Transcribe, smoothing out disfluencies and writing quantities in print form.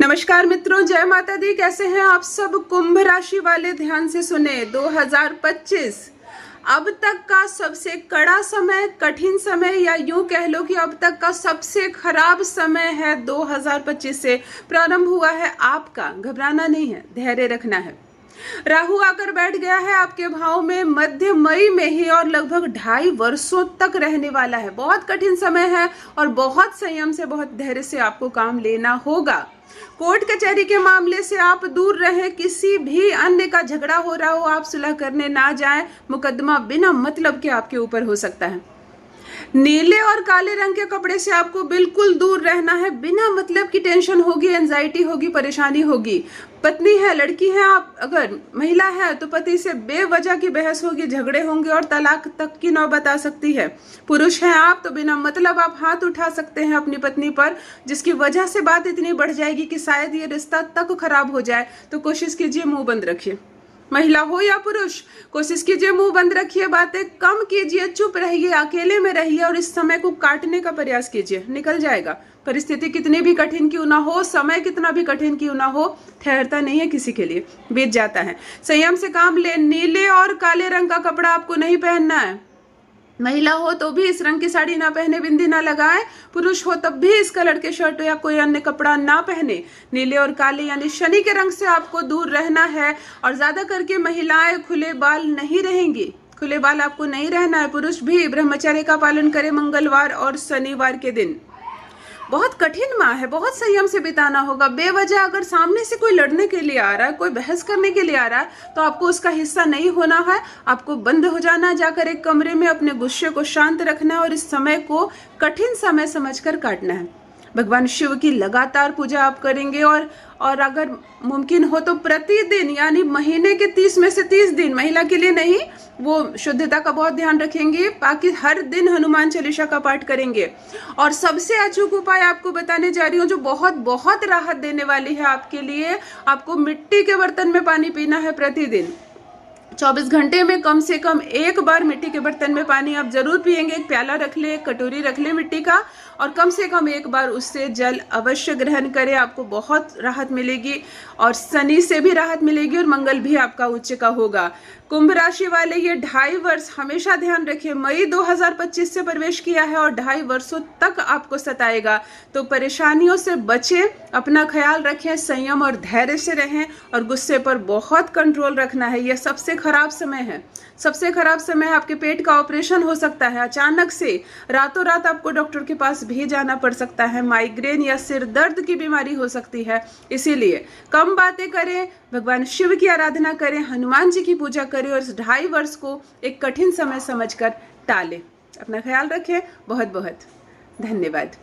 नमस्कार मित्रों, जय माता दी। कैसे हैं आप सब? कुंभ राशि वाले ध्यान से सुने। 2025 अब तक का सबसे कड़ा समय, कठिन समय, या यूं कह लो कि अब तक का सबसे खराब समय है। 2025 से प्रारंभ हुआ है आपका। घबराना नहीं है, धैर्य रखना है। राहु आकर बैठ गया है आपके भाव में मध्य मई में ही और लगभग 2.5 वर्षों तक रहने वाला है। बहुत कठिन समय है और बहुत संयम से, बहुत धैर्य से आपको काम लेना होगा। कोर्ट कचहरी के मामले से आप दूर रहें। किसी भी अन्य का झगड़ा हो रहा हो, आप सुलह करने ना जाएं। मुकदमा बिना मतलब के आपके ऊपर हो सकता है। नीले और काले रंग के कपड़े से आपको बिल्कुल दूर रहना है। बिना मतलब की टेंशन होगी, एंजाइटी होगी, परेशानी होगी। पत्नी है, लड़की है आप, अगर महिला है तो पति से बेवजह की बहस होगी, झगड़े होंगे और तलाक तक की नौबत आ सकती है। पुरुष हैं आप तो बिना मतलब आप हाथ उठा सकते हैं अपनी पत्नी पर, जिसकी वजह से बात इतनी बढ़ जाएगी कि शायद ये रिश्ता तक खराब हो जाए। तो कोशिश कीजिए मुंह बंद रखिए। महिला हो या पुरुष, कोशिश कीजिए मुंह बंद रखिए, बातें कम कीजिए, चुप रहिए, अकेले में रहिए और इस समय को काटने का प्रयास कीजिए। निकल जाएगा। परिस्थिति कितनी भी कठिन क्यों ना हो, समय कितना भी कठिन क्यों ना हो, ठहरता नहीं है किसी के लिए, बीत जाता है। संयम से काम ले। नीले और काले रंग का कपड़ा आपको नहीं पहनना है। महिला हो तो भी इस रंग की साड़ी ना पहने, बिंदी ना लगाए। पुरुष हो तब भी इस कलर के शर्ट या कोई अन्य कपड़ा ना पहने। नीले और काले यानी शनि के रंग से आपको दूर रहना है। और ज्यादा करके महिलाएं खुले बाल नहीं रहेंगी, खुले बाल आपको नहीं रहना है। पुरुष भी ब्रह्मचर्य का पालन करे मंगलवार और शनिवार के दिन। बहुत कठिन माह है, बहुत संयम से बिताना होगा। बेवजह अगर सामने से कोई लड़ने के लिए आ रहा है, कोई बहस करने के लिए आ रहा है, तो आपको उसका हिस्सा नहीं होना है। आपको बंद हो जाना है, जाकर एक कमरे में अपने गुस्से को शांत रखना है और इस समय को कठिन समय समझकर काटना है। भगवान शिव की लगातार पूजा आप करेंगे और अगर मुमकिन हो तो प्रतिदिन, यानी महीने के 30 में से 30 दिन, महिला के लिए नहीं, वो शुद्धता का बहुत ध्यान रखेंगे। बाकी हर दिन हनुमान चालीसा का पाठ करेंगे। और सबसे अचूक उपाय आपको बताने जा रही हूँ जो बहुत बहुत राहत देने वाली है आपके लिए। आपको मिट्टी के बर्तन में पानी पीना है प्रतिदिन। 24 घंटे में कम से कम एक बार मिट्टी के बर्तन में पानी आप जरूर पिएंगे। एक प्याला रख ले, एक कटोरी रख ले मिट्टी का, और कम से कम एक बार उससे जल अवश्य ग्रहण करें। आपको बहुत राहत मिलेगी और शनि से भी राहत मिलेगी और मंगल भी आपका उच्च का होगा। कुंभ राशि वाले ये 2.5 वर्ष हमेशा ध्यान रखिए, मई 2025 से प्रवेश किया है और 2.5 वर्षों तक आपको सताएगा। तो परेशानियों से बचें, अपना ख्याल रखें, संयम और धैर्य से रहें और गुस्से पर बहुत कंट्रोल रखना है। यह सबसे खराब समय है, सबसे खराब समय। आपके पेट का ऑपरेशन हो सकता है अचानक से, रातों रात आपको डॉक्टर के पास भी जाना पड़ सकता है। माइग्रेन या सिर दर्द की बीमारी हो सकती है। इसीलिए कम बातें करें, भगवान शिव की आराधना करें, हनुमान जी की पूजा करें और इस 2.5 वर्ष को एक कठिन समय समझकर टालें। अपना ख्याल रखें। बहुत बहुत धन्यवाद।